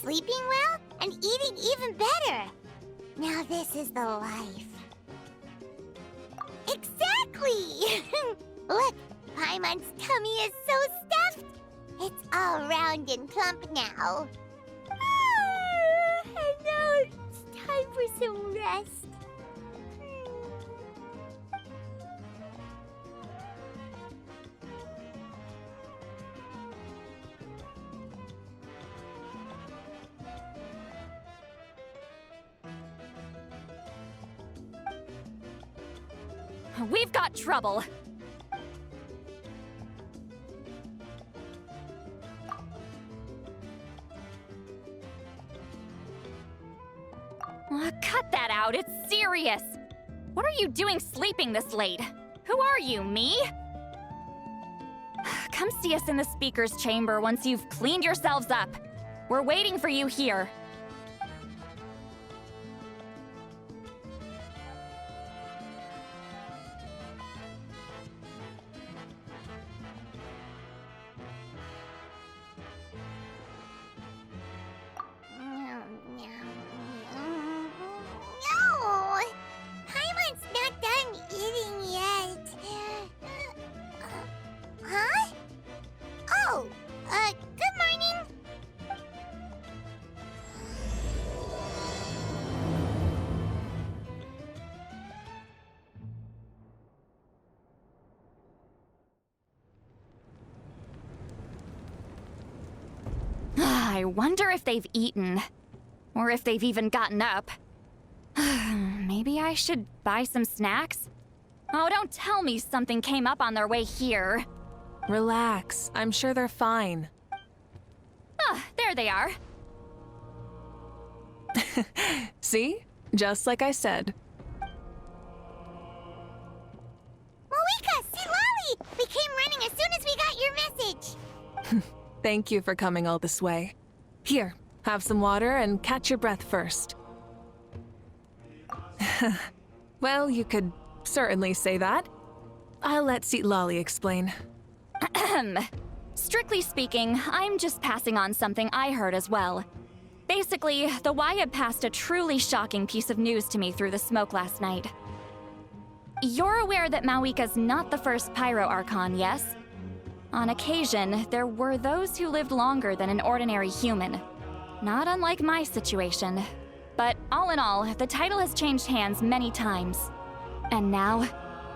sleeping well and eating even better. Now this is the life. Exactly! Look, Paimon's tummy is so stuffed. It's all round and plump now. And now it's time for some rest. We've got trouble. Cut that out, it's serious. What are you doing sleeping this late? Who are you, me? Come see us in the speaker's chamber once you've cleaned yourselves up. We're waiting for you here. I wonder if they've eaten. Or if they've even gotten up. Maybe I should buy some snacks? Oh, don't tell me something came up on their way here. Relax. I'm sure they're fine. Ah, there they are. See? Just like I said. Mavuika, see Lolly! We came running as soon as we got your message. Thank you for coming all this way. Here, have some water and catch your breath first. Well, you could certainly say that. I'll let Lolly explain. Strictly speaking, I'm just passing on something I heard as well. Basically, the Wyab passed a truly shocking piece of news to me through the smoke last night. You're aware that Mavuika's not the first Pyro Archon, yes? On occasion, there were those who lived longer than an ordinary human. Not unlike my situation. But all in all, the title has changed hands many times. And now,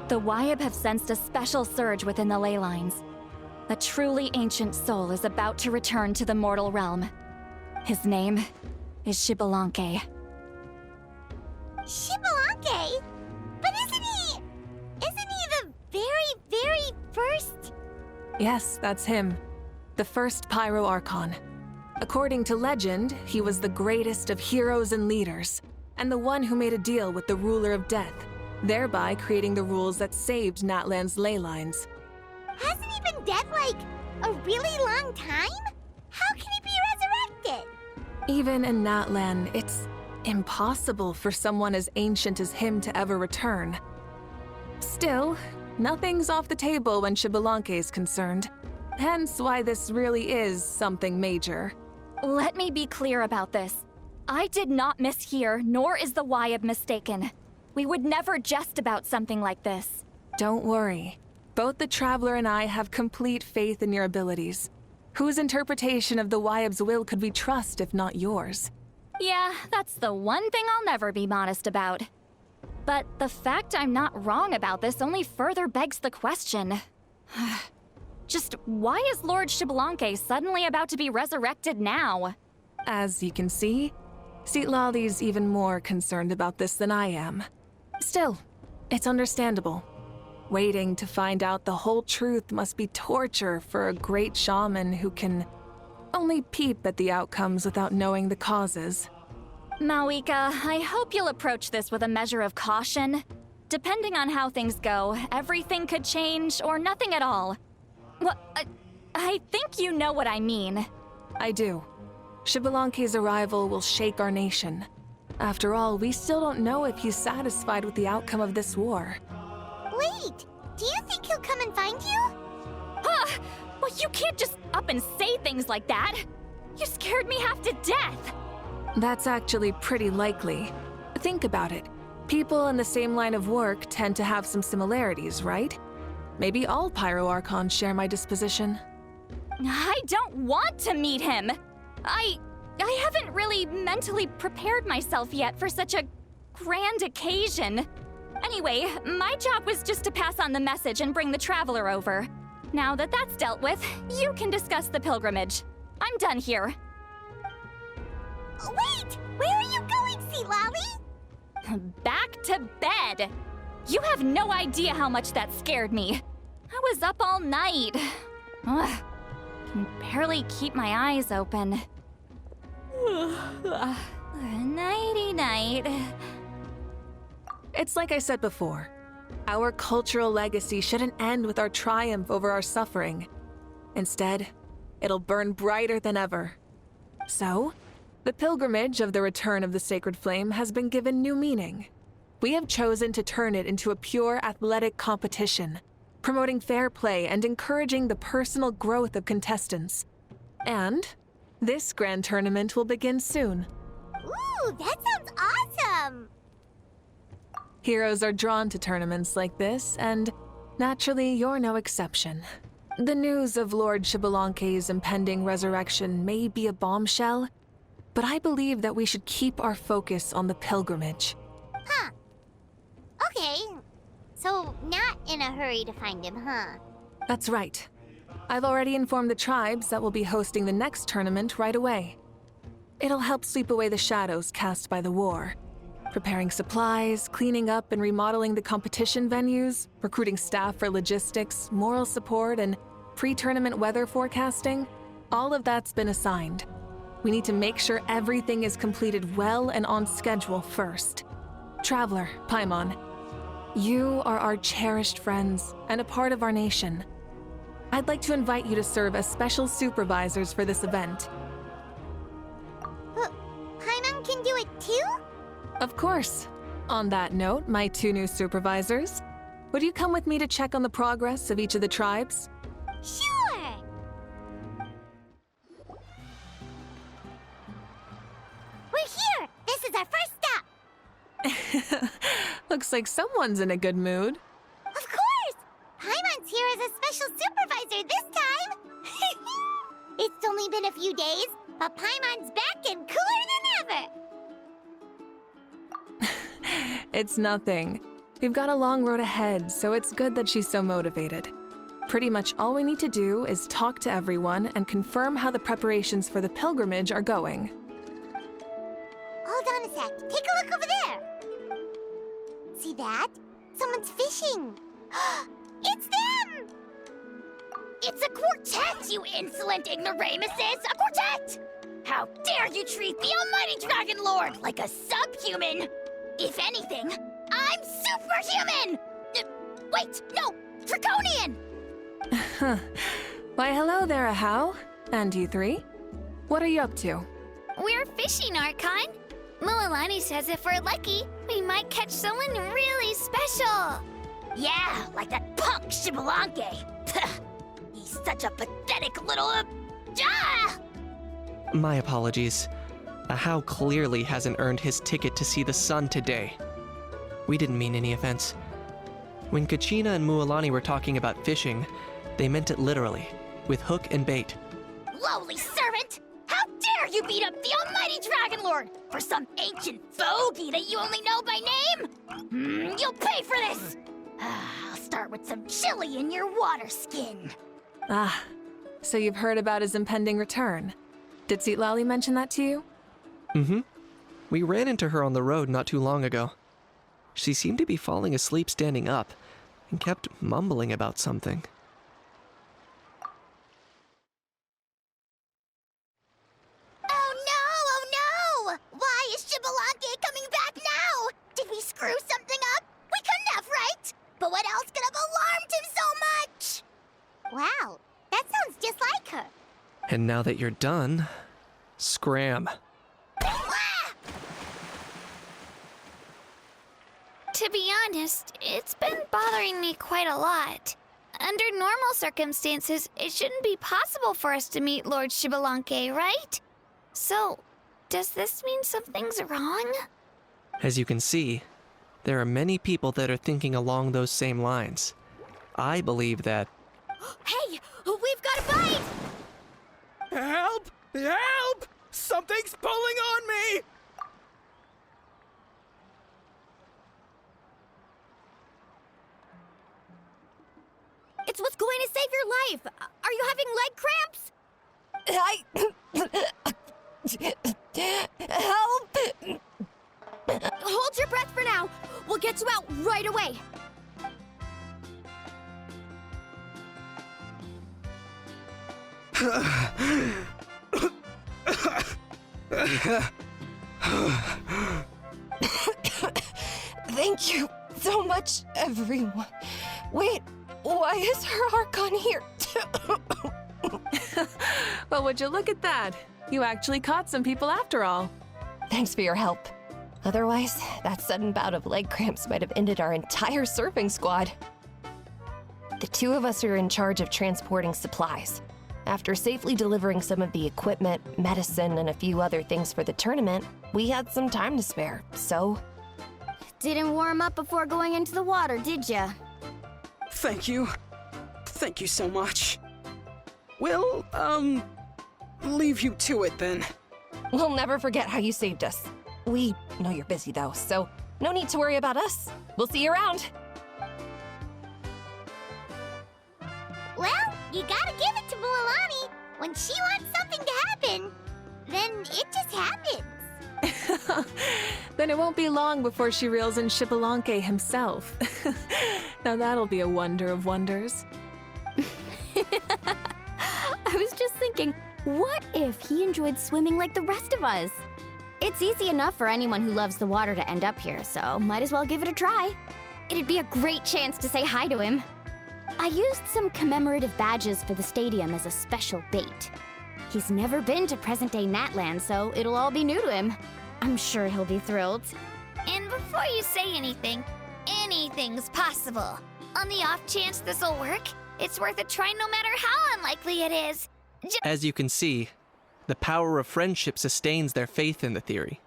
the Wyab have sensed a special surge within the ley lines. A truly ancient soul is about to return to the mortal realm. His name is Xbalanque. Xbalanque? But isn't he the very first? Yes, that's him. The first Pyro Archon. According to legend, he was the greatest of heroes and leaders, and the one who made a deal with the ruler of death, thereby creating the rules that saved Natlan's ley lines. Hasn't he been dead, like, a really long time? How can he be resurrected? Even in Natlan, it's impossible for someone as ancient as him to ever return. Still, nothing's off the table when Xbalanque is concerned. Hence why this really is something major. Let me be clear about this. I did not mishear, nor is the Wyab mistaken. We would never jest about something like this. Don't worry. Both the Traveler and I have complete faith in your abilities. Whose interpretation of the Wyab's will could we trust if not yours? Yeah, that's the one thing I'll never be modest about. But the fact I'm not wrong about this only further begs the question. Just why is Lord Xbalanque suddenly about to be resurrected now? As you can see, Lolly's even more concerned about this than I am. Still, it's understandable. Waiting to find out the whole truth must be torture for a great shaman who can only peep at the outcomes without knowing the causes. Mavuika, I hope you'll approach this with a measure of caution. Depending on how things go, everything could change or nothing at all. Well, I think you know what I mean. I do. Xbalanque's arrival will shake our nation. After all, we still don't know if he's satisfied with the outcome of this war. Wait, do you think he'll come and find you? Huh! Well, you can't just up and say things like that! You scared me half to death! That's actually pretty likely. Think about it. People in the same line of work tend to have some similarities, right? Maybe all Pyro-Archons share my disposition. I don't want to meet him! I haven't really mentally prepared myself yet for such a grand occasion. Anyway, my job was just to pass on the message and bring the Traveler over. Now that that's dealt with, you can discuss the pilgrimage. I'm done here. Wait! Where are you going, Sealolly? Back to bed! You have no idea how much that scared me. I was up all night. Ugh. Can barely keep my eyes open. Nighty-night. It's like I said before. Our cultural legacy shouldn't end with our triumph over our suffering. Instead, it'll burn brighter than ever. So, the pilgrimage of the return of the sacred flame has been given new meaning. We have chosen to turn it into a pure athletic competition, promoting fair play and encouraging the personal growth of contestants. And this grand tournament will begin soon. Ooh, that sounds awesome! Heroes are drawn to tournaments like this, and naturally, you're no exception. The news of Lord Xbalanque's impending resurrection may be a bombshell, but I believe that we should keep our focus on the pilgrimage. Huh. Okay. So, not in a hurry to find him, huh? That's right. I've already informed the tribes that we'll be hosting the next tournament right away. It'll help sweep away the shadows cast by the war. Preparing supplies, cleaning up and remodeling the competition venues, recruiting staff for logistics, moral support, and pre-tournament weather forecasting, all of that's been assigned. We need to make sure everything is completed well and on schedule first. Traveler, Paimon, you are our cherished friends and a part of our nation. I'd like to invite you to serve as special supervisors for this event. Paimon can do it too? Of course. On that note, my two new supervisors, would you come with me to check on the progress of each of the tribes? Sure! We're here! This is our first stop! Looks like someone's in a good mood. Of course! Paimon's here as a special supervisor this time! It's only been a few days, but Paimon's back and cooler than ever! It's nothing. We've got a long road ahead, so it's good that she's so motivated. Pretty much all we need to do is talk to everyone and confirm how the preparations for the pilgrimage are going. Hold on a sec. Take a look over there. See that? Someone's fishing. It's them! It's a quartet, you insolent ignoramuses! A quartet! How dare you treat the almighty Dragon Lord like a subhuman! If anything, I'm superhuman! Wait, no! Draconian! Why, hello there, Ahau. And you three? What are you up to? We're fishing, Archon. Mualani says if we're lucky, we might catch someone really special. Yeah, like that punk Xbalanque. He's such a pathetic little... My apologies. Ahau clearly hasn't earned his ticket to see the sun today. We didn't mean any offense. When Kachina and Mualani were talking about fishing, they meant it literally, with hook and bait. Lowly servant! How dare you beat up the almighty Dragon Lord for some ancient fogey that you only know by name? You'll pay for this! I'll start with some chili in your water skin. Ah, so you've heard about his impending return. Did Seatlali mention that to you? Mm-hmm. We ran into her on the road not too long ago. She seemed to be falling asleep standing up and kept mumbling about something. Oh no! Why is Xbalanque coming back now? Did we screw something up? We couldn't have, right? But what else could have alarmed him so much? Wow, that sounds just like her. And now that you're done, scram. To be honest, it's been bothering me quite a lot. Under normal circumstances, it shouldn't be possible for us to meet Lord Xbalanque, right? So, does this mean something's wrong? As you can see, there are many people that are thinking along those same lines. I believe that... Hey, we've got a bite! Help! Help! Something's pulling on me! It's what's going to save your life! Are you having leg cramps? Help! Hold your breath for now. We'll get you out right away. Thank you so much, everyone. Wait, why is her Archon here? Well, would you look at that? You actually caught some people after all. Thanks for your help. Otherwise, that sudden bout of leg cramps might have ended our entire surfing squad. The two of us are in charge of transporting supplies. After safely delivering some of the equipment, medicine, and a few other things for the tournament, we had some time to spare, so... Didn't warm up before going into the water, did ya? Thank you. Thank you so much. We'll, leave you to it then. We'll never forget how you saved us. We know you're busy though, so no need to worry about us. We'll see you around. Well, you gotta give it to Mualani. When she wants something to happen, then it just happens. Then it won't be long before she reels in Xbalanque himself. Now that'll be a wonder of wonders. I was just thinking, what if he enjoyed swimming like the rest of us? It's easy enough for anyone who loves the water to end up here, so might as well give it a try. It'd be a great chance to say hi to him. I used some commemorative badges for the stadium as a special bait. He's never been to present-day Natlan, so it'll all be new to him. I'm sure he'll be thrilled. And before you say anything, anything's possible. On the off chance this'll work, it's worth a try no matter how unlikely it is. As you can see, the power of friendship sustains their faith in the theory.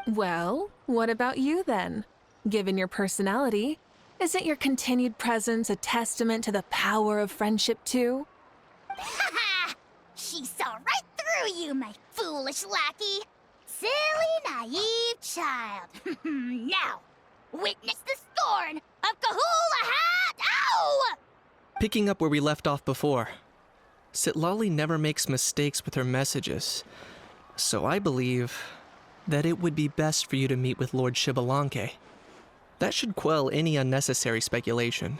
Well, what about you then? Given your personality, isn't your continued presence a testament to the power of friendship too? Ha ha! She saw right through you, my foolish lackey. Silly, naive child. Now, witness the scorn of Kahula Hat! Ow! Picking up where we left off before, Sitlali never makes mistakes with her messages, so I believe that it would be best for you to meet with Lord Xbalanque. That should quell any unnecessary speculation.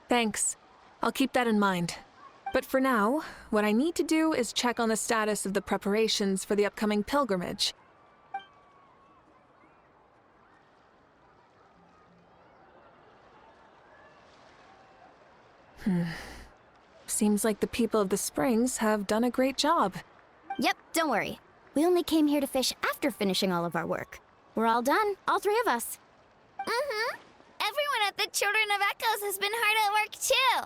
Thanks. I'll keep that in mind. But for now, what I need to do is check on the status of the preparations for the upcoming pilgrimage. Seems like the people of the Springs have done a great job. Yep, don't worry. We only came here to fish after finishing all of our work. We're all done, all three of us. Everyone at the Children of Echoes has been hard at work too.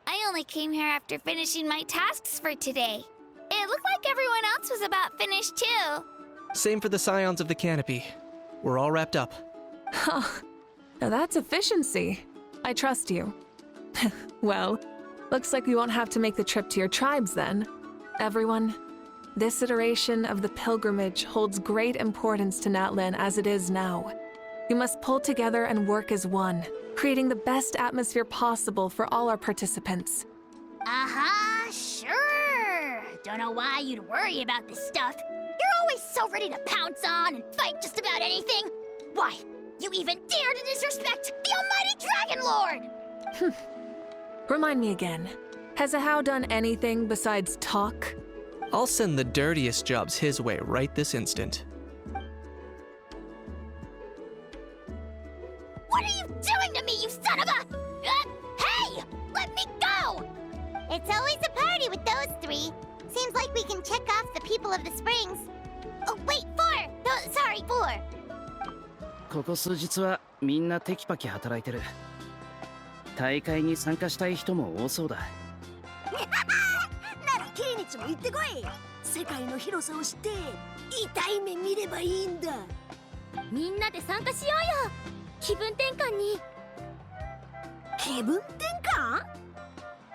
I only came here after finishing my tasks for today. It looked like everyone else was about finished too. Same for the Scions of the Canopy. We're all wrapped up. Now that's efficiency. I trust you. Well, looks like we won't have to make the trip to your tribes then. Everyone, this iteration of the pilgrimage holds great importance to Natlan as it is now. We must pull together and work as one, creating the best atmosphere possible for all our participants. Uh-huh, sure. Don't know why you'd worry about this stuff. You're always so ready to pounce on and fight just about anything. Why, you even dare to disrespect the almighty Dragon Lord! Remind me again, has Ahau done anything besides talk? I'll send the dirtiest jobs his way right this instant. What are you doing to me, you son of a... hey! Let me go! It's always a party with those three. Seems like we can check off the people of the Springs. Oh, wait, 4! No, sorry, 4. ここ数日はみんなテキパキ働いてる。大会に参加したい人も多そうだ。なら、キリニチも行ってこい。世界の広さを知って痛い目見ればいいんだ。みんなで参加しようよ。気分転換に。気分転換？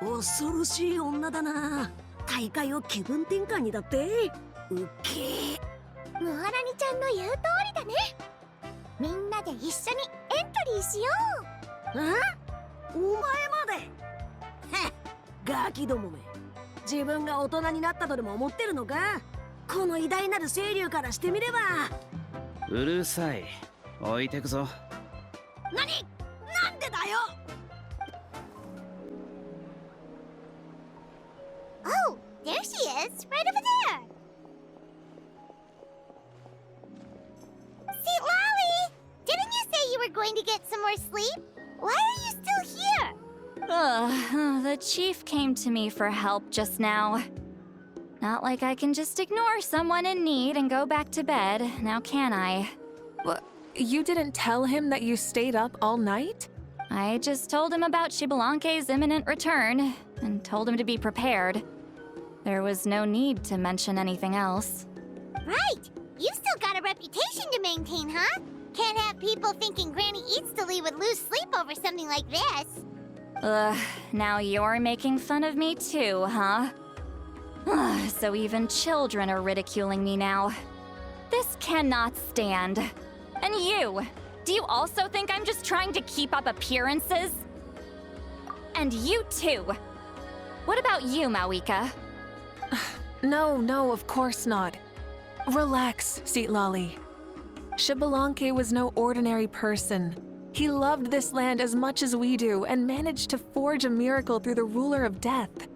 恐ろしい女だな。大会を気分転換にだって。うっけー。ムハラニちゃんの言う通りだね。みんなで一緒にエントリーしよう。お前まで。へっ、ガキどもめ。自分が大人になったとでも思ってるのか？この偉大なる清流からしてみれば。うるさい。置いてくぞ。なんでだよ。Oh, there she is, right over there. See, Lolly, didn't you say you were going to get some more sleep? Why are you still here? The chief came to me for help just now. Not like I can just ignore someone in need and go back to bed, now can I? What? You didn't tell him that you stayed up all night? I just told him about Xbalanque's imminent return, and told him to be prepared. There was no need to mention anything else. Right. You've still got a reputation to maintain, huh? Can't have people thinking Granny Eatstily would lose sleep over something like this. Ugh, now you're making fun of me too, huh? Ugh, so even children are ridiculing me now. This cannot stand. And you! Do you also think I'm just trying to keep up appearances? And you too! What about you, Mavuika? No, of course not. Relax, Seatlali. Xbalanque was no ordinary person. He loved this land as much as we do and managed to forge a miracle through the ruler of death.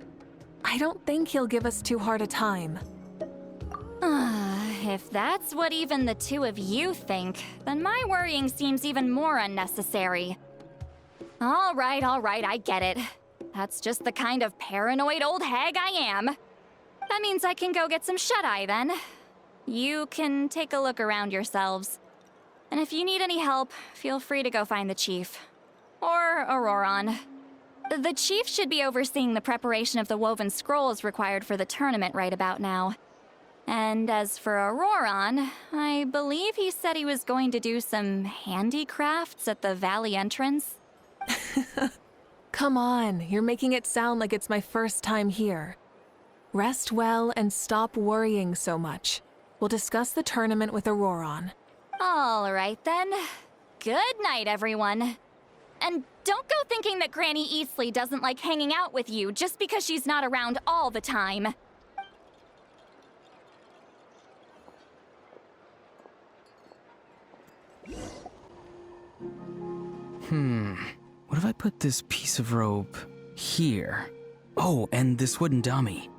I don't think he'll give us too hard a time. If that's what even the two of you think, then my worrying seems even more unnecessary. All right, I get it. That's just the kind of paranoid old hag I am. That means I can go get some shut-eye then. You can take a look around yourselves. And if you need any help, feel free to go find the chief. Or Auroron. The chief should be overseeing the preparation of the woven scrolls required for the tournament right about now. And as for Auroron, I believe he said he was going to do some handicrafts at the valley entrance. Come on, you're making it sound like it's my first time here. Rest well and stop worrying so much. We'll discuss the tournament with Auroron. All right then. Good night, everyone. And don't go thinking that Granny Eastly doesn't like hanging out with you just because she's not around all the time. What if I put this piece of rope here? Oh, and this wooden dummy.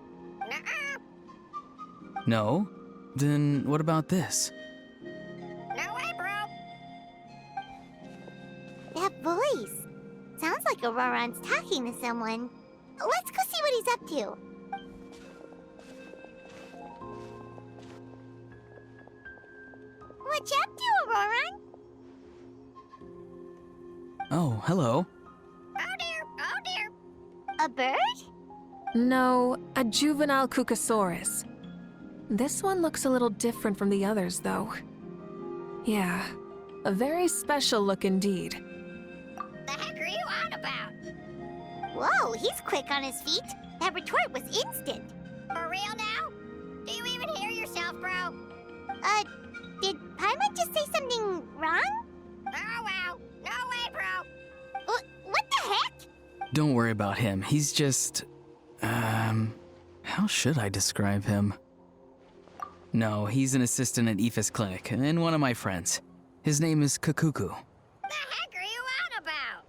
No? Then what about this? No way, bro. That voice. Sounds like Auroron's talking to someone. Let's go see what he's up to. What you up to, Auroron? Oh, hello. Oh dear. A bird? No, a juvenile Cucasaurus. This one looks a little different from the others, though. Yeah, a very special look indeed. The heck are you on about? Whoa, he's quick on his feet. That retort was instant. For real now? Do you even hear yourself, bro? Did Paimon just say something wrong? Oh, wow. No way, bro. What the heck? Don't worry about him. He's just... how should I describe him? No, he's an assistant at Aoife's clinic, and one of my friends. His name is Kakuku. The heck are you on about?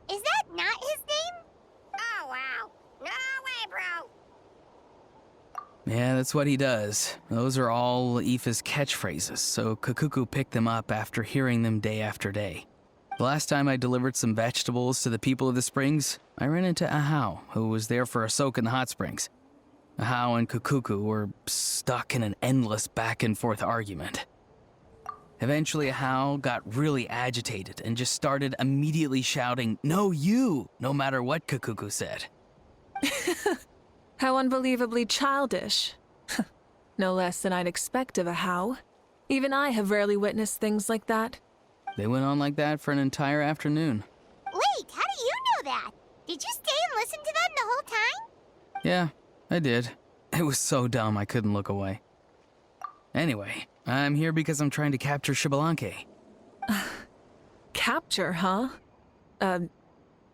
Is that not his name? Oh, wow. No way, bro. Yeah, that's what he does. Those are all Aoife's catchphrases, so Kakuku picked them up after hearing them day after day. The last time I delivered some vegetables to the people of the springs, I ran into Ahau, who was there for a soak in the hot springs. Ahau and Kakuku were stuck in an endless back-and-forth argument. Eventually, Ahau got really agitated and just started immediately shouting, "No, you!" no matter what Kakuku said. How unbelievably childish. No less than I'd expect of a How. Even I have rarely witnessed things like that. They went on like that for an entire afternoon. Wait, how do you know that? Did you stay and listen to them the whole time? Yeah, I did. It was so dumb I couldn't look away. Anyway, I'm here because I'm trying to capture Xbalanque. Capture, huh?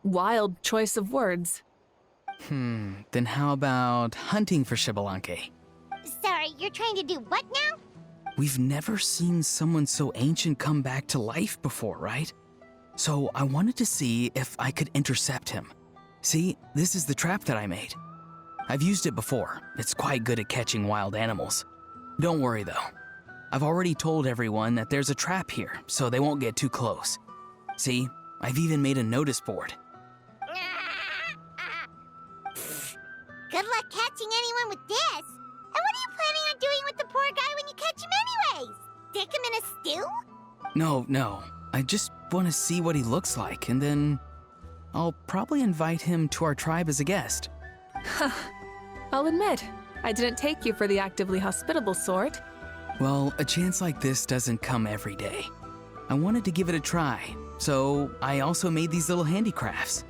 Wild choice of words. Then how about hunting for Xbalanque? Sorry, you're trying to do what now? We've never seen someone so ancient come back to life before, right? So I wanted to see if I could intercept him. See, this is the trap that I made. I've used it before. It's quite good at catching wild animals. Don't worry though. I've already told everyone that there's a trap here, so they won't get too close. See, I've even made a notice board. Good luck catching anyone with this. And what are you planning on doing with the poor guy when you catch him anyways? Stick him in a stew? No. I just want to see what he looks like, and then I'll probably invite him to our tribe as a guest. I'll admit, I didn't take you for the actively hospitable sort. Well, a chance like this doesn't come every day. I wanted to give it a try, so I also made these little handicrafts.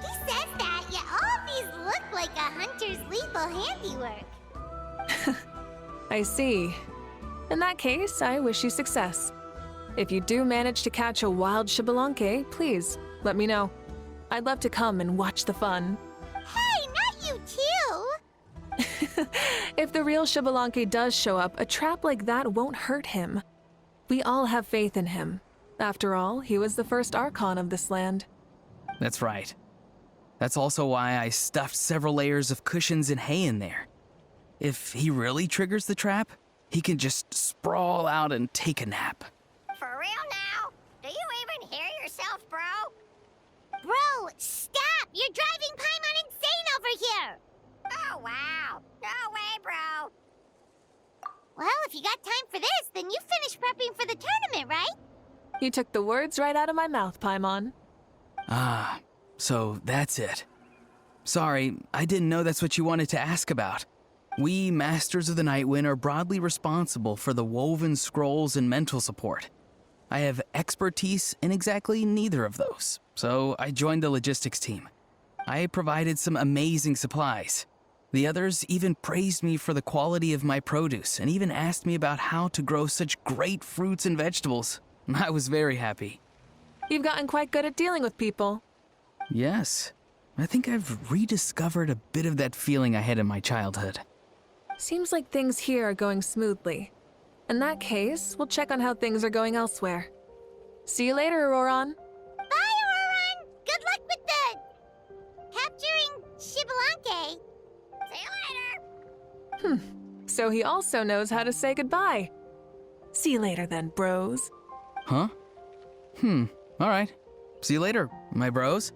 He says that, yet all of these look like a hunter's lethal handiwork. I see. In that case, I wish you success. If you do manage to catch a wild Xbalanque, please, let me know. I'd love to come and watch the fun. Hey, not you too! If the real Xbalanque does show up, a trap like that won't hurt him. We all have faith in him. After all, he was the first Archon of this land. That's right. That's also why I stuffed several layers of cushions and hay in there. If he really triggers the trap, he can just sprawl out and take a nap. For real now? Do you even hear yourself, bro? Bro, stop! You're driving Paimon insane over here! Oh, wow. No way, bro. Well, if you got time for this, then you finished prepping for the tournament, right? You took the words right out of my mouth, Paimon. Ah, so that's it. Sorry, I didn't know that's what you wanted to ask about. We, Masters of the Nightwind, are broadly responsible for the woven scrolls and mental support. I have expertise in exactly neither of those, so I joined the logistics team. I provided some amazing supplies. The others even praised me for the quality of my produce and even asked me about how to grow such great fruits and vegetables. I was very happy. You've gotten quite good at dealing with people. Yes, I think I've rediscovered a bit of that feeling I had in my childhood. Seems like things here are going smoothly. In that case, we'll check on how things are going elsewhere. See you later, Auroron. Bye, Auroron! Good luck with the... capturing Xbalanque. See you later! So he also knows how to say goodbye. See you later then, bros. Huh? Alright. See you later, my bros.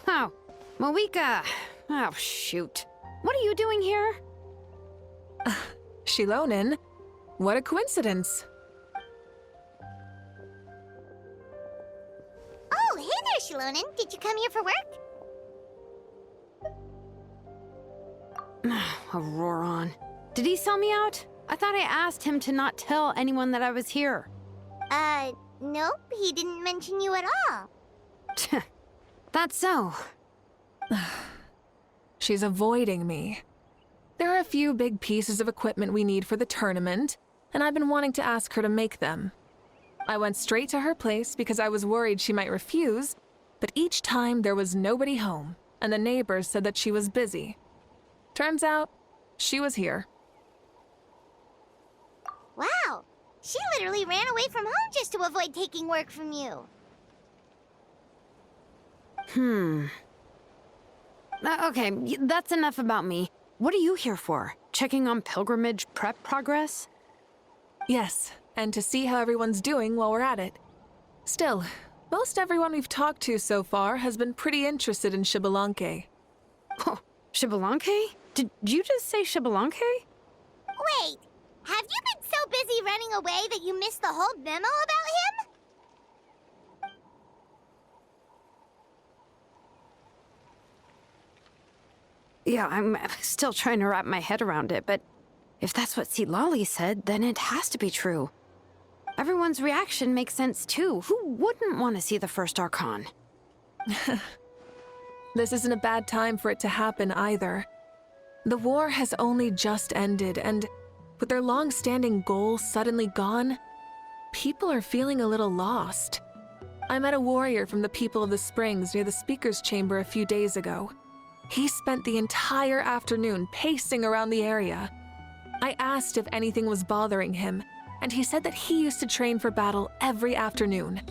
Oh, Mavuika. Oh, shoot. What are you doing here? Shilonin? What a coincidence. Oh, hey there, Shilonin. Did you come here for work? Auroron. Did he sell me out? I thought I asked him to not tell anyone that I was here. Nope. He didn't mention you at all. That's so. She's avoiding me. There are a few big pieces of equipment we need for the tournament, and I've been wanting to ask her to make them. I went straight to her place because I was worried she might refuse, but each time there was nobody home, and the neighbors said that she was busy. Turns out, she was here. Wow. She literally ran away from home just to avoid taking work from you. Okay, that's enough about me. What are you here for? Checking on pilgrimage prep progress? Yes, and to see how everyone's doing while we're at it. Still, most everyone we've talked to so far has been pretty interested in Xbalanque. Oh, Xbalanque? Did you just say Xbalanque? Wait, Have you been so busy running away that you missed the whole memo about him? Yeah, I'm still trying to wrap my head around it, but if that's what Lolly said, then it has to be true. Everyone's reaction makes sense too. Who wouldn't want to see the first Archon? This isn't a bad time for it to happen either. The war has only just ended, and with their long-standing goals suddenly gone, people are feeling a little lost. I met a warrior from the People of the Springs near the Speaker's Chamber a few days ago. He spent the entire afternoon pacing around the area. I asked if anything was bothering him, and he said that he used to train for battle every afternoon.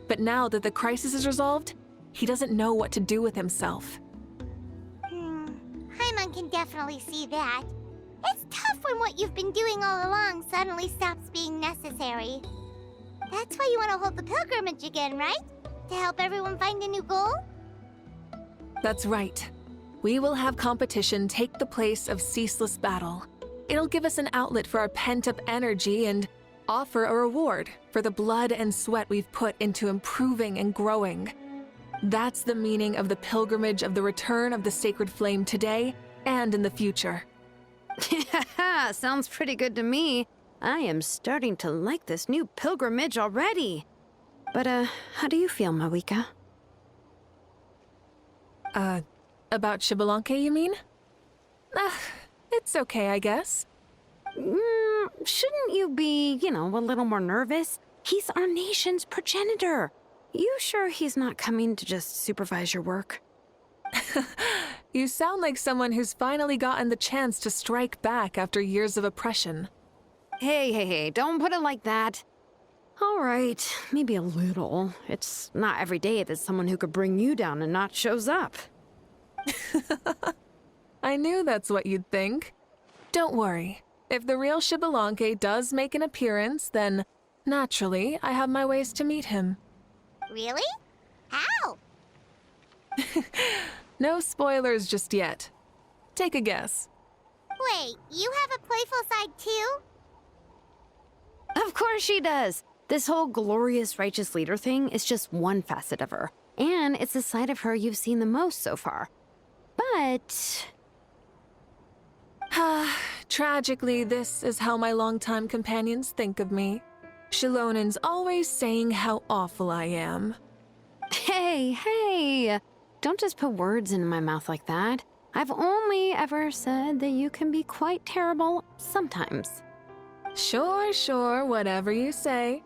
But now that the crisis is resolved, he doesn't know what to do with himself. Paimon can definitely see that. It's tough when what you've been doing all along suddenly stops being necessary. That's why you want to hold the pilgrimage again, right? To help everyone find a new goal? That's right. We will have competition take the place of ceaseless battle. It'll give us an outlet for our pent-up energy and offer a reward for the blood and sweat we've put into improving and growing. That's the meaning of the pilgrimage of the return of the sacred flame today and in the future. Sounds pretty good to me. I am starting to like this new pilgrimage already. But, how do you feel, Mavuika? About Xbalanque, you mean? It's okay, I guess. Shouldn't you be, a little more nervous? He's our nation's progenitor. You sure he's not coming to just supervise your work? You sound like someone who's finally gotten the chance to strike back after years of oppression. Hey, don't put it like that. All right, maybe a little. It's not every day that someone who could bring you down a notch shows up. I knew that's what you'd think. Don't worry. If the real Xbalanque does make an appearance, then naturally I have my ways to meet him. Really? How? No spoilers just yet. Take a guess. Wait, you have a playful side too? Of course she does. This whole glorious righteous leader thing is just one facet of her. And it's the side of her you've seen the most so far. But... Tragically, this is how my longtime companions think of me. Shilonen's always saying how awful I am. Hey! Don't just put words in my mouth like that. I've only ever said that you can be quite terrible sometimes. Sure, whatever you say.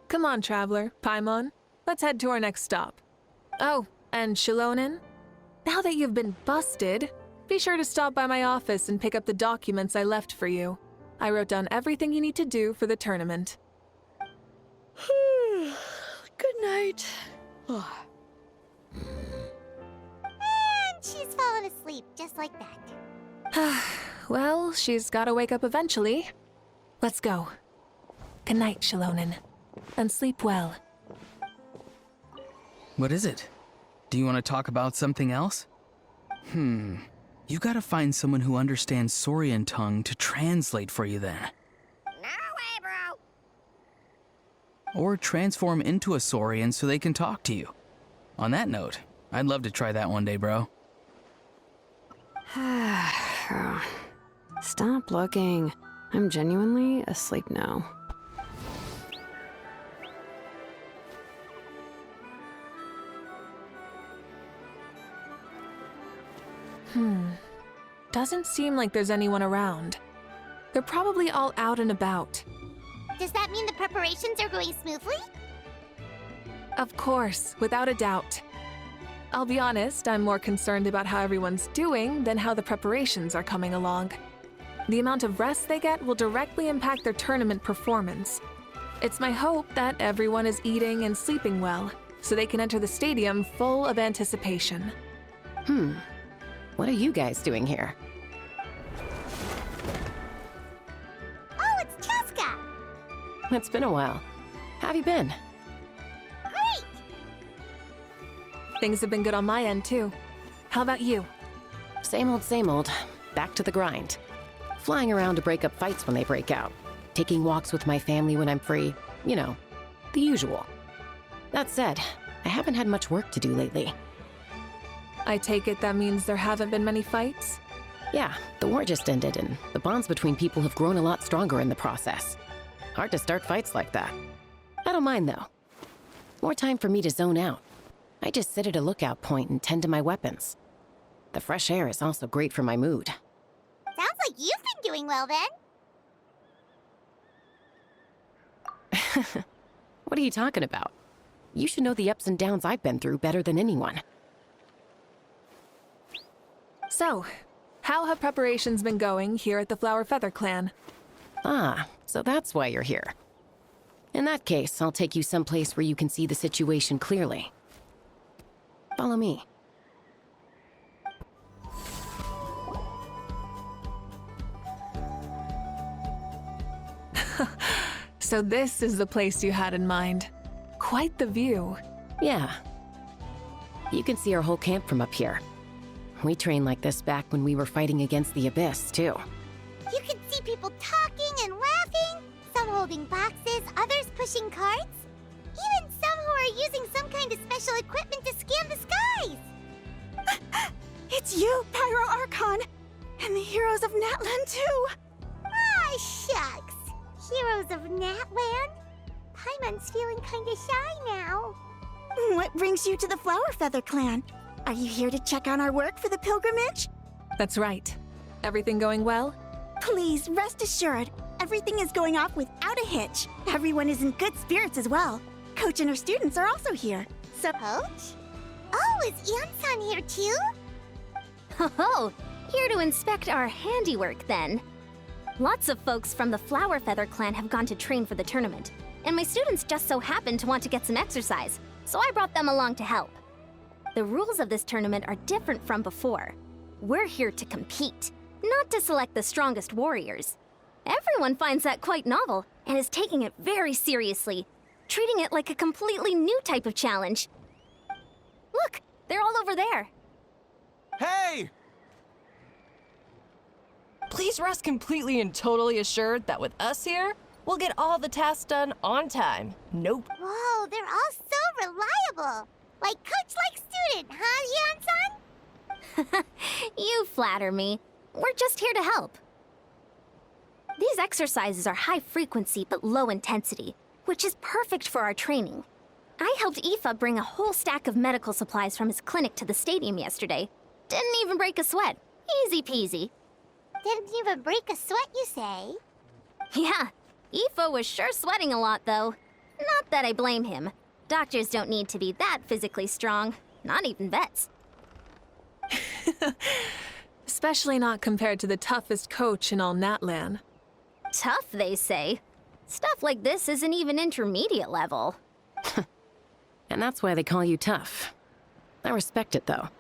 Come on, Traveler, Paimon. Let's head to our next stop. Oh, and Shilonen, now that you've been busted, be sure to stop by my office and pick up the documents I left for you. I wrote down everything you need to do for the tournament. Good night. And she's fallen asleep just like that. Well, she's gotta wake up eventually. Let's go. Good night, Shilonen. And sleep well. What is it? Do you want to talk about something else? You gotta find someone who understands Saurian tongue to translate for you then. No way, bro! Or transform into a Saurian so they can talk to you. On that note, I'd love to try that one day, bro. Stop looking. I'm genuinely asleep now. Doesn't seem like there's anyone around. They're probably all out and about. Does that mean the preparations are going smoothly? Of course, without a doubt. I'll be honest, I'm more concerned about how everyone's doing than how the preparations are coming along. The amount of rest they get will directly impact their tournament performance. It's my hope that everyone is eating and sleeping well, so they can enter the stadium full of anticipation. What are you guys doing here? Oh, it's Casca! It's been a while. How have you been? Great! Things have been good on my end, too. How about you? Same old, same old. Back to the grind. Flying around to break up fights when they break out. taking walks with my family when I'm free. You know, the usual. That said, I haven't had much work to do lately. I take it that means there haven't been many fights? Yeah, the war just ended, and the bonds between people have grown a lot stronger in the process. Hard to start fights like that. I don't mind, though. More time for me to zone out. I just sit at a lookout point and tend to my weapons. The fresh air is also great for my mood. Sounds like you've been doing well then. What are you talking about? You should know the ups and downs I've been through better than anyone. So, how have preparations been going here at the Flower Feather Clan? Ah, so that's why you're here. In that case, I'll take you someplace where you can see the situation clearly. Follow me. So this is the place you had in mind. Quite the view. Yeah. You can see our whole camp from up here. We trained like this back when we were fighting against the Abyss, too. You can see people talking and laughing, some holding boxes, others pushing carts. Even some who are using some kind of special equipment to scan the skies. It's you, Pyro Archon! And the heroes of Natlan, too! Ah, shucks. Heroes of Natlan? Paimon's feeling kinda shy now. What brings you to the Flower Feather Clan? Are you here to check on our work for the pilgrimage? That's right. Everything going well? Please, rest assured, everything is going off without a hitch. Everyone is in good spirits as well. Coach and her students are also here. So, Coach? Oh, is Ian-san here too? Oh, here to inspect our handiwork then. Lots of folks from the Flower Feather Clan have gone to train for the tournament, and my students just so happened to want to get some exercise, so I brought them along to help. The rules of this tournament are different from before. We're here to compete, not to select the strongest warriors. Everyone finds that quite novel and is taking it very seriously, treating it like a completely new type of challenge. Look, they're all over there. Hey! Please rest completely and totally assured that with us here, we'll get all the tasks done on time. Nope. Whoa, they're all so reliable. Like coach like student, huh, Ian-san? You flatter me. We're just here to help. These exercises are high frequency but low intensity, which is perfect for our training. I helped Aoife bring a whole stack of medical supplies from his clinic to the stadium yesterday. Didn't even break a sweat. Easy peasy. Didn't even break a sweat, you say? Yeah, Aoife was sure sweating a lot, though. Not that I blame him. Doctors don't need to be that physically strong. Not even vets. Especially not compared to the toughest coach in all Natlan. Tough, they say. Stuff like this isn't even intermediate level. And that's why they call you tough. I respect it, though.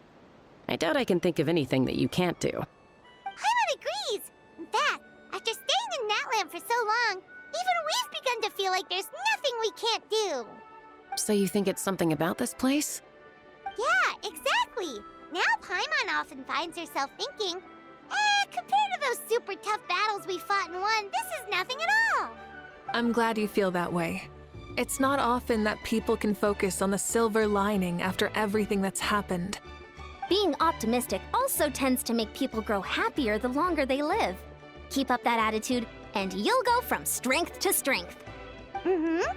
I doubt I can think of anything that you can't do. Paimon agrees! In fact, after staying in Natlan for so long, even we've begun to feel like there's nothing we can't do. So you think it's something about this place? Yeah, exactly! Now Paimon often finds herself thinking, compared to those super tough battles we fought and won, this is nothing at all! I'm glad you feel that way. It's not often that people can focus on the silver lining after everything that's happened. Being optimistic also tends to make people grow happier the longer they live. Keep up that attitude, and you'll go from strength to strength. The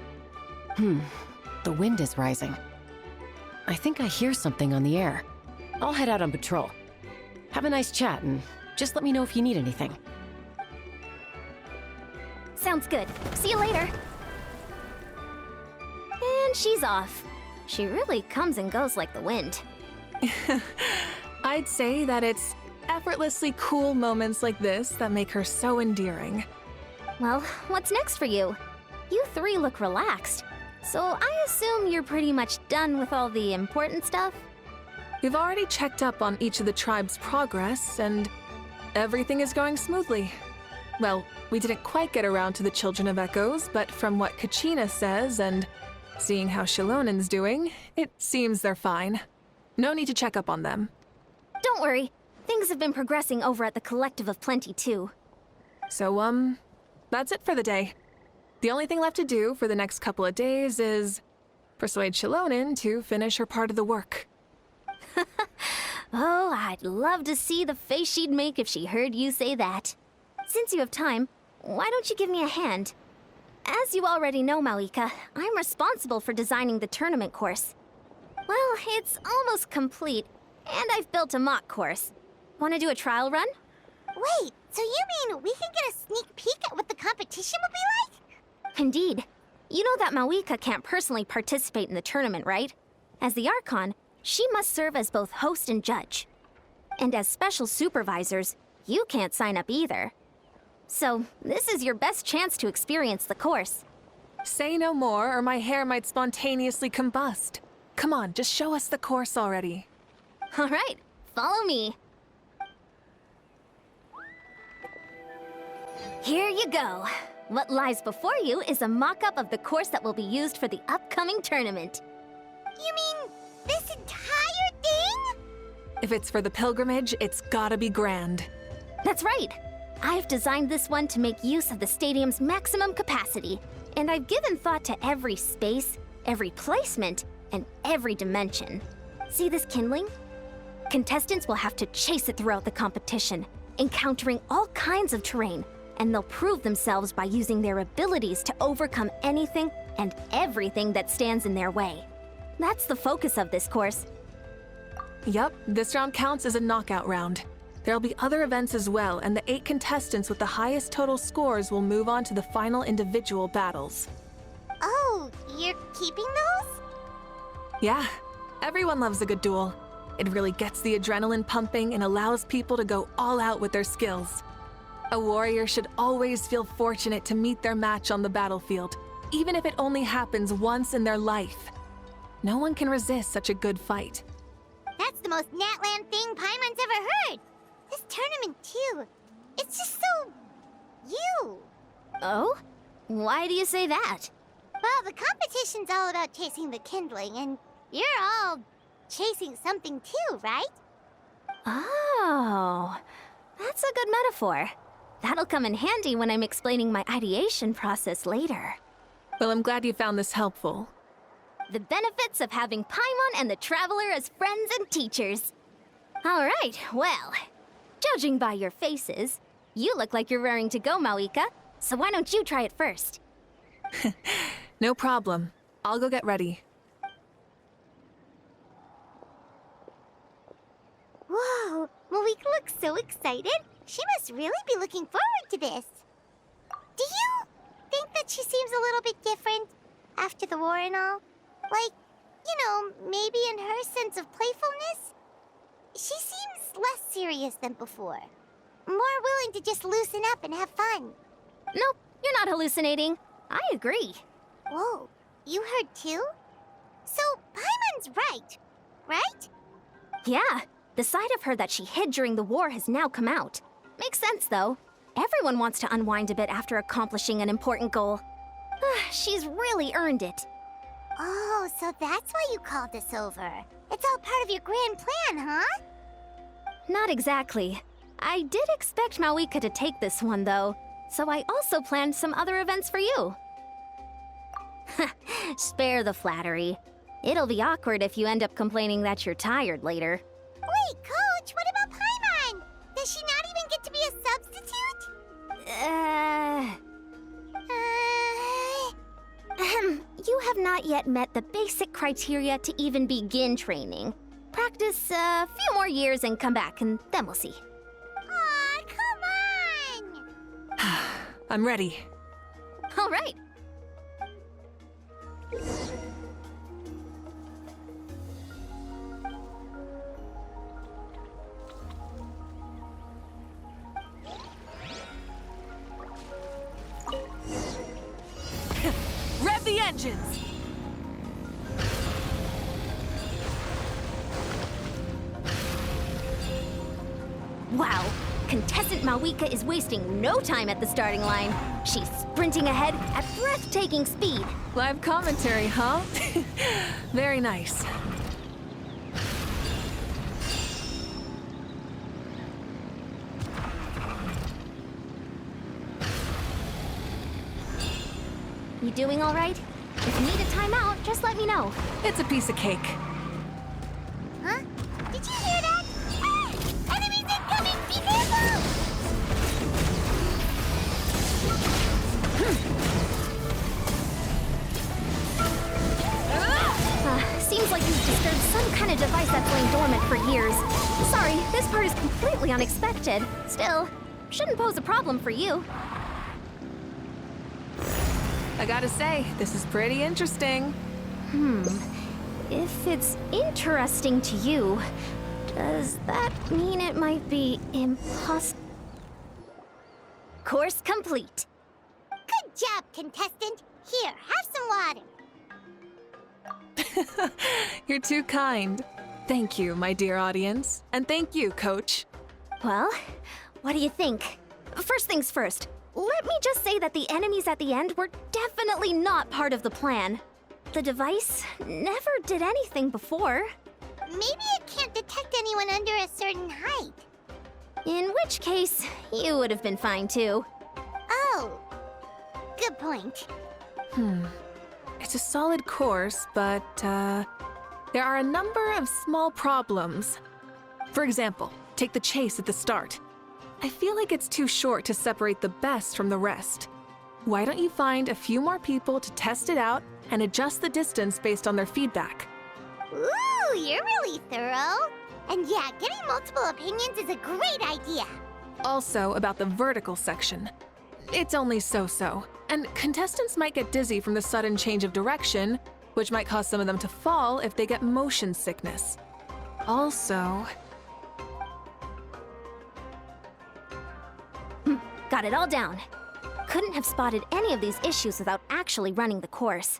wind is rising. I think I hear something on the air. I'll head out on patrol. Have a nice chat, and just let me know if you need anything. Sounds good. See you later. And she's off. She really comes and goes like the wind. I'd say that it's effortlessly cool moments like this that make her so endearing. Well, what's next for you? You three look relaxed. So I assume you're pretty much done with all the important stuff? We've already checked up on each of the tribe's progress, and everything is going smoothly. Well, we didn't quite get around to the Children of Echoes, but from what Kachina says and seeing how Shilonen's doing, it seems they're fine. No need to check up on them. Don't worry. Things have been progressing over at the Collective of Plenty, too. So, that's it for the day. The only thing left to do for the next couple of days is persuade Shilonen to finish her part of the work. Oh, I'd love to see the face she'd make if she heard you say that. Since you have time, why don't you give me a hand? As you already know, Mavuika, I'm responsible for designing the tournament course. Well, it's almost complete, and I've built a mock course. Want to do a trial run? Wait, so you mean we can get a sneak peek at what the competition would be like? Indeed. You know that Mavuika can't personally participate in the tournament, right? As the Archon, she must serve as both host and judge. And as special supervisors, you can't sign up either. So, this is your best chance to experience the course. Say no more, or my hair might spontaneously combust. Come on, just show us the course already. All right, follow me. Here you go. What lies before you is a mock-up of the course that will be used for the upcoming tournament. You mean this entire thing? If it's for the pilgrimage, it's gotta be grand. That's right. I've designed this one to make use of the stadium's maximum capacity, and I've given thought to every space, every placement, and every dimension. See this kindling? Contestants will have to chase it throughout the competition, encountering all kinds of terrain, and they'll prove themselves by using their abilities to overcome anything and everything that stands in their way. That's the focus of this course. Yup, this round counts as a knockout round. There'll be other events as well, and the 8 contestants with the highest total scores will move on to the final individual battles. Oh, you're keeping those? Yeah, everyone loves a good duel. It really gets the adrenaline pumping and allows people to go all out with their skills. A warrior should always feel fortunate to meet their match on the battlefield, even if it only happens once in their life. No one can resist such a good fight. That's the most Natlan thing Paimon's ever heard. This tournament, too. It's just so... you. Oh? Why do you say that? Well, the competition's all about chasing the kindling, and you're all chasing something too, right? Oh, that's a good metaphor. That'll come in handy when I'm explaining my ideation process later. Well, I'm glad you found this helpful. The benefits of having Paimon and the Traveler as friends and teachers. All right, well, judging by your faces, you look like you're raring to go, Mavuika. So why don't you try it first? No problem. I'll go get ready. Whoa, Mavuika looks so excited. She must really be looking forward to this. Do you think that she seems a little bit different after the war and all? Like, you know, maybe in her sense of playfulness? She seems less serious than before. More willing to just loosen up and have fun. Nope, you're not hallucinating. I agree. Whoa, you heard too? So, Paimon's right? Yeah, the side of her that she hid during the war has now come out. Makes sense, though. Everyone wants to unwind a bit after accomplishing an important goal. She's really earned it. Oh, so that's why you called us over. It's all part of your grand plan, huh? Not exactly. I did expect Mavuika to take this one, though, so I also planned some other events for you. Spare the flattery. It'll be awkward if you end up complaining that you're tired later. Wait, Coach, what about Paimon? Does she not even get to be a substitute? You have not yet met the basic criteria to even begin training. Practice a few more years and come back, and then we'll see. Aw, come on! I'm ready. All right. Rev the engines! Wow, contestant Mavuika is wasting no time at the starting line. She's sprinting ahead at breathtaking speed. Live commentary, huh? Very nice. You doing all right? If you need a timeout, just let me know. It's a piece of cake. Huh? Did you hear that? Ah! Enemies incoming! Be careful! Seems like you've disturbed some kind of device that's lain dormant for years. Sorry, this part is completely unexpected. Still, shouldn't pose a problem for you. I gotta say, this is pretty interesting. If it's interesting to you, does that mean it might be impossible? Course complete. Good job, contestant. Here, have some water. You're too kind. Thank you, my dear audience. And thank you, Coach. Well, what do you think? First things first, let me just say that the enemies at the end were definitely not part of the plan. The device never did anything before. Maybe it can't detect anyone under a certain height. In which case, you would have been fine too. Oh, good point. It's a solid course, but, there are a number of small problems. For example, take the chase at the start. I feel like it's too short to separate the best from the rest. Why don't you find a few more people to test it out and adjust the distance based on their feedback? Ooh, you're really thorough. And yeah, getting multiple opinions is a great idea. Also, about the vertical section. It's only so-so, and contestants might get dizzy from the sudden change of direction, which might cause some of them to fall if they get motion sickness. Also... Got it all down. Couldn't have spotted any of these issues without actually running the course.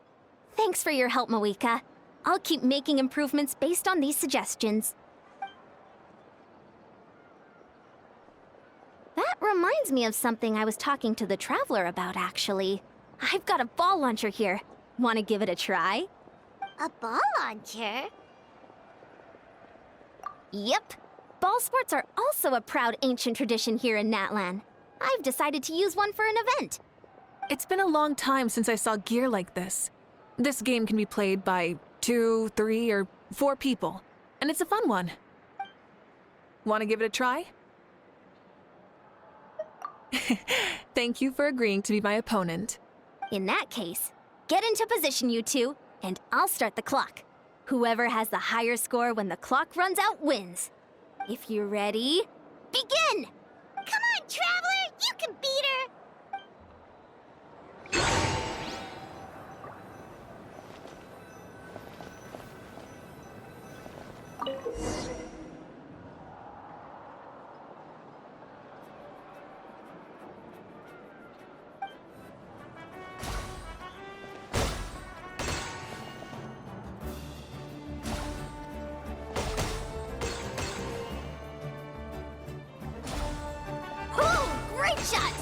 Thanks for your help, Mavuika. I'll keep making improvements based on these suggestions. That reminds me of something I was talking to the Traveler about, actually. I've got a ball launcher here. Want to give it a try? A ball launcher? Yep. Ball sports are also a proud ancient tradition here in Natlan. I've decided to use one for an event. It's been a long time since I saw gear like this. This game can be played by 2, 3, or 4 people, and it's a fun one. Want to give it a try? Thank you for agreeing to be my opponent. In that case, get into position, you two, and I'll start the clock. Whoever has the higher score when the clock runs out wins. If you're ready, begin! Come on, Traveler! You can beat her! Great shot!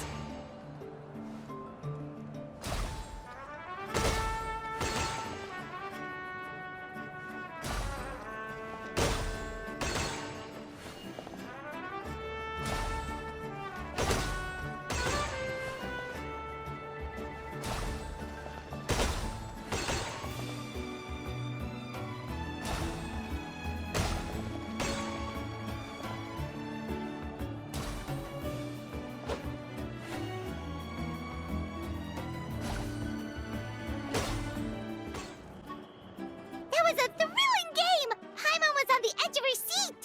That was a thrilling game! Paimon was on the edge of her seat!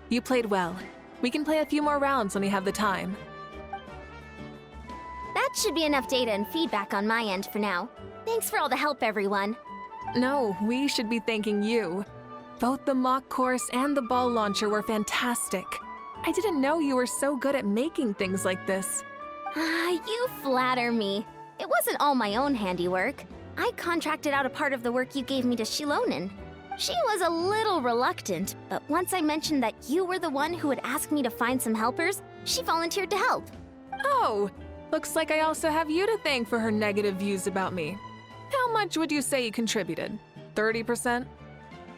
You played well. We can play a few more rounds when we have the time. That should be enough data and feedback on my end for now. Thanks for all the help, everyone. No, we should be thanking you. Both the mock course and the ball launcher were fantastic. I didn't know you were so good at making things like this. You flatter me. It wasn't all my own handiwork. I contracted out a part of the work you gave me to Shilonen. She was a little reluctant, but once I mentioned that you were the one who had asked me to find some helpers, she volunteered to help. Oh, looks like I also have you to thank for her negative views about me. How much would you say you contributed? 30%?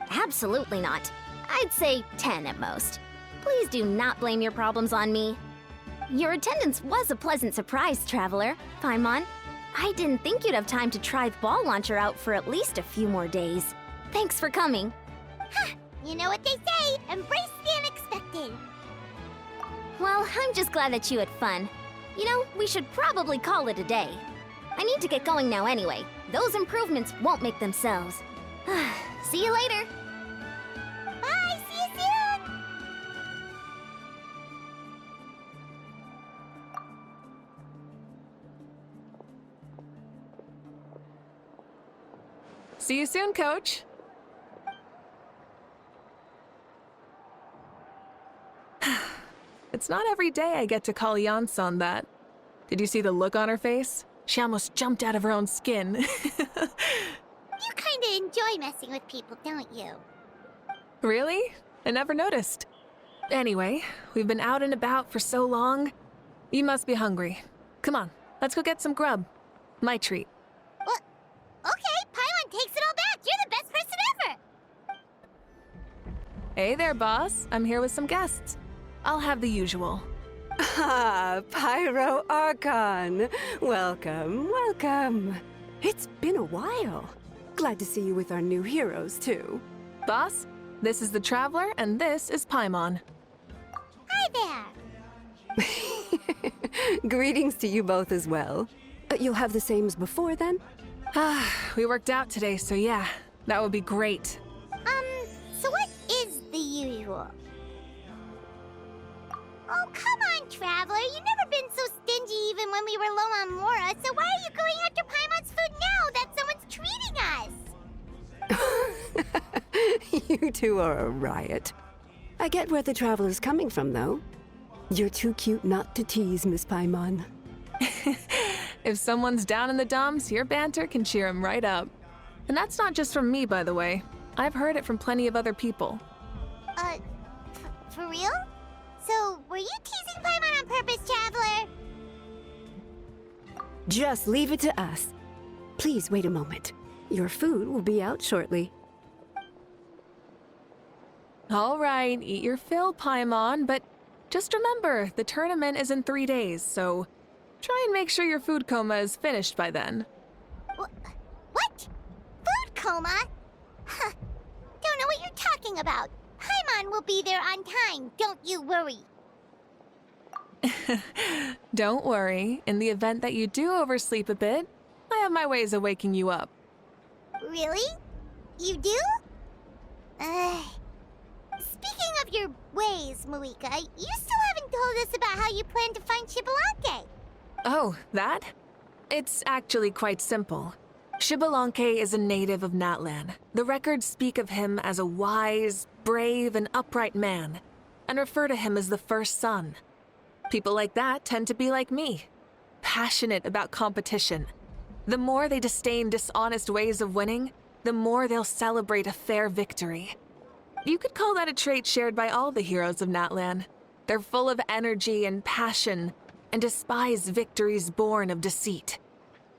Absolutely not. I'd say 10 at most. Please do not blame your problems on me. Your attendance was a pleasant surprise, Traveler. Paimon, I didn't think you'd have time to try the ball launcher out for at least a few more days. Thanks for coming. You know what they say, embrace the unexpected. Well, I'm just glad that you had fun. You know, we should probably call it a day. I need to get going now anyway. Those improvements won't make themselves. See you later. Bye, see you soon! See you soon, Coach. It's not every day I get to call Yansan that. Did you see the look on her face? She almost jumped out of her own skin. You kinda enjoy messing with people, don't you? Really? I never noticed. Anyway, we've been out and about for so long. You must be hungry. Come on, let's go get some grub. My treat. What? Okay, Paimon takes it all back. You're the best person ever. Hey there, boss. I'm here with some guests. I'll have the usual. Ah, Pyro Archon. Welcome, welcome. It's been a while. Glad to see you with our new heroes, too. Boss, this is the Traveler, and this is Paimon. Hi there. Greetings to you both as well. You'll have the same as before, then? We worked out today, so yeah, that would be great. So what is the usual? Oh, come on, Traveler. You've never been so stingy even when we were low on Mora, so why are you going after Paimon's food now that someone's treating us? You two are a riot. I get where the Traveler's coming from, though. You're too cute not to tease, Miss Paimon. If someone's down in the dumps, your banter can cheer him right up. And that's not just from me, by the way. I've heard it from plenty of other people. For real? So, were you teasing Paimon on purpose, Traveler? Just leave it to us. Please wait a moment. Your food will be out shortly. All right, eat your fill, Paimon, but just remember, the tournament is in 3 days, so try and make sure your food coma is finished by then. What? Food coma? Huh. Don't know what you're talking about. Paimon will be there on time, don't you worry. Don't worry. In the event that you do oversleep a bit, I have my ways of waking you up. Really? You do? Speaking of your ways, Mavuika, you still haven't told us about how you plan to find Xbalanque. Oh, that? It's actually quite simple. Xbalanque is a native of Natlan. The records speak of him as a wise, brave, and upright man, and refer to him as the first son. People like that tend to be like me, passionate about competition. The more they disdain dishonest ways of winning, the more they'll celebrate a fair victory. You could call that a trait shared by all the heroes of Natlan. They're full of energy and passion, and despise victories born of deceit.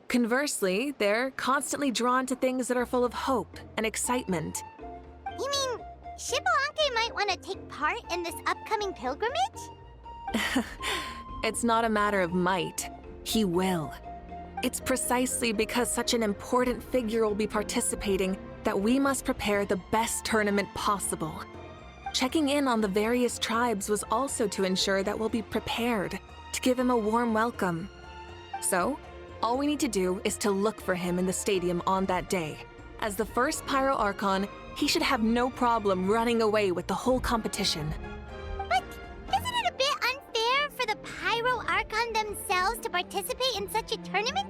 Conversely, they're constantly drawn to things that are full of hope and excitement. You mean Xbalanque might want to take part in this upcoming pilgrimage? It's not a matter of might. He will. It's precisely because such an important figure will be participating that we must prepare the best tournament possible. Checking in on the various tribes was also to ensure that we'll be prepared to give him a warm welcome. So, all we need to do is to look for him in the stadium on that day. As the first Pyro Archon, he should have no problem running away with the whole competition. But isn't it a bit unfair for the Pyro Archon themselves to participate in such a tournament?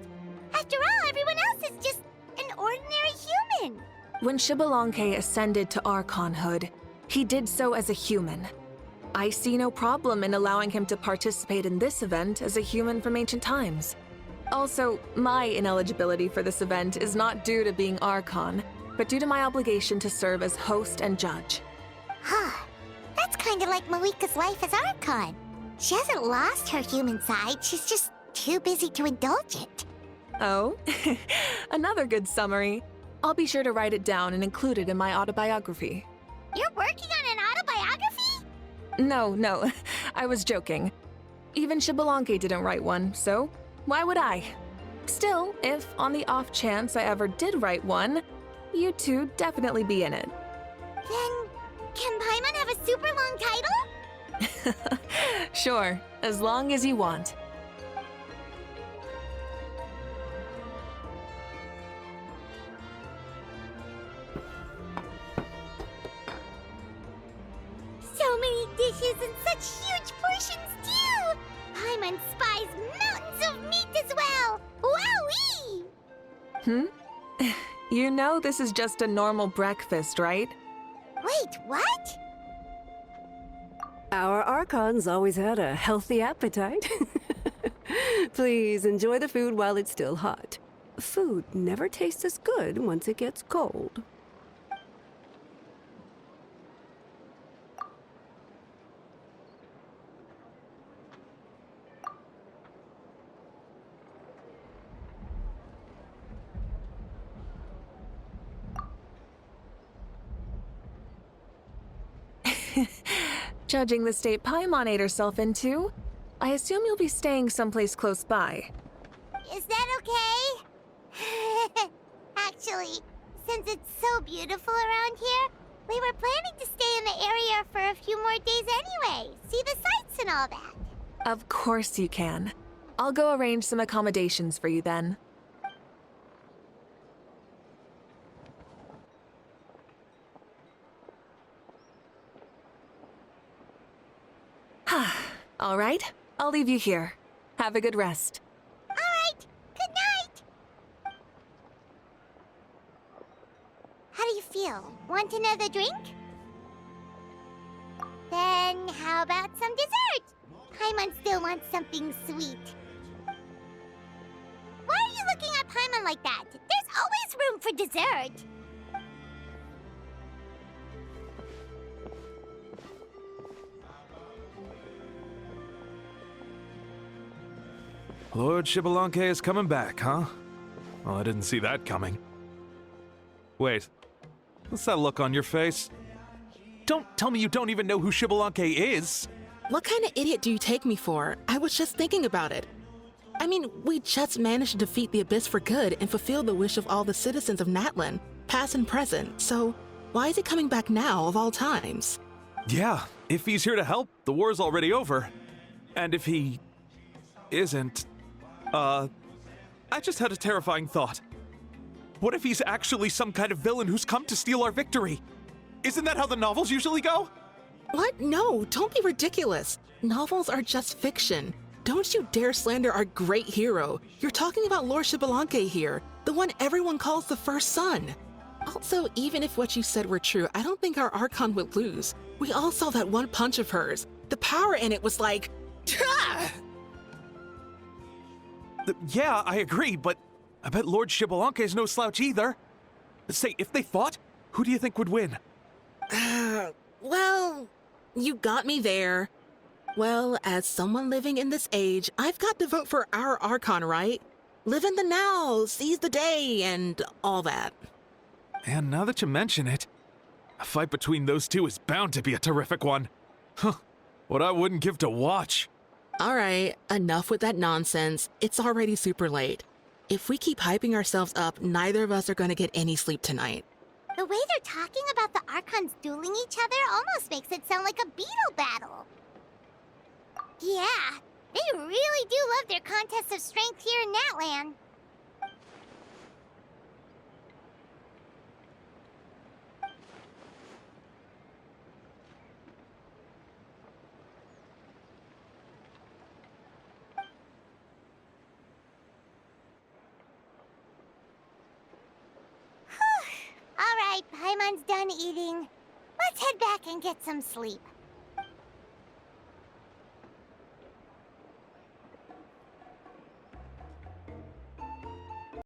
After all, everyone else is just an ordinary human. When Xbalanque ascended to Archonhood, he did so as a human. I see no problem in allowing him to participate in this event as a human from ancient times. Also, my ineligibility for this event is not due to being Archon, but due to my obligation to serve as host and judge. Huh. That's kind of like Mavuika's life as Archon. She hasn't lost her human side, she's just too busy to indulge it. Oh, another good summary. I'll be sure to write it down and include it in my autobiography. You're working on an autobiography? No, I was joking. Even Xbalanque didn't write one, so why would I? Still, if on the off chance I ever did write one, you two definitely be in it. Then, can Paimon have a super long title? Sure, as long as you want. So many dishes and such huge portions, too! Paimon spies mountains of meat as well! Wowee! You know this is just a normal breakfast, right? Wait, what? Our Archons always had a healthy appetite. Please enjoy the food while it's still hot. Food never tastes as good once it gets cold. Judging the state Paimon ate herself into, I assume you'll be staying someplace close by. Is that okay? Actually, since it's so beautiful around here, we were planning to stay in the area for a few more days anyway. See the sights and all that. Of course you can. I'll go arrange some accommodations for you then. All right, I'll leave you here. Have a good rest. All right, good night. How do you feel? Want another drink? Then how about some dessert? Paimon still wants something sweet. Why are you looking at Paimon like that? There's always room for dessert. Lord Xbalanque is coming back, huh? Oh, I didn't see that coming. Wait, what's that look on your face? Don't tell me you don't even know who Xbalanque is! What kind of idiot do you take me for? I was just thinking about it. I mean, we just managed to defeat the Abyss for good and fulfill the wish of all the citizens of Natlan, past and present, so why is he coming back now of all times? Yeah, if he's here to help, the war's already over. And if he isn't, I just had a terrifying thought. What if he's actually some kind of villain who's come to steal our victory? Isn't that how the novels usually go? What? No, don't be ridiculous. Novels are just fiction. Don't you dare slander our great hero. You're talking about Lord Xbalanque here, the one everyone calls the first son. Also, even if what you said were true, I don't think our Archon would lose. We all saw that one punch of hers. The power in it was like... Yeah, I agree, but I bet Lord Xbalanque is no slouch either. Say, if they fought, who do you think would win? Well, you got me there. Well, as someone living in this age, I've got to vote for our Archon, right? Live in the now, seize the day, and all that. And now that you mention it, a fight between those two is bound to be a terrific one. Huh, what I wouldn't give to watch. All right, enough with that nonsense. It's already super late. If we keep hyping ourselves up, neither of us are going to get any sleep tonight. The way they're talking about the Archons dueling each other almost makes it sound like a beetle battle. Yeah, they really do love their contests of strength here in Natlan. All right, Paimon's done eating. Let's head back and get some sleep.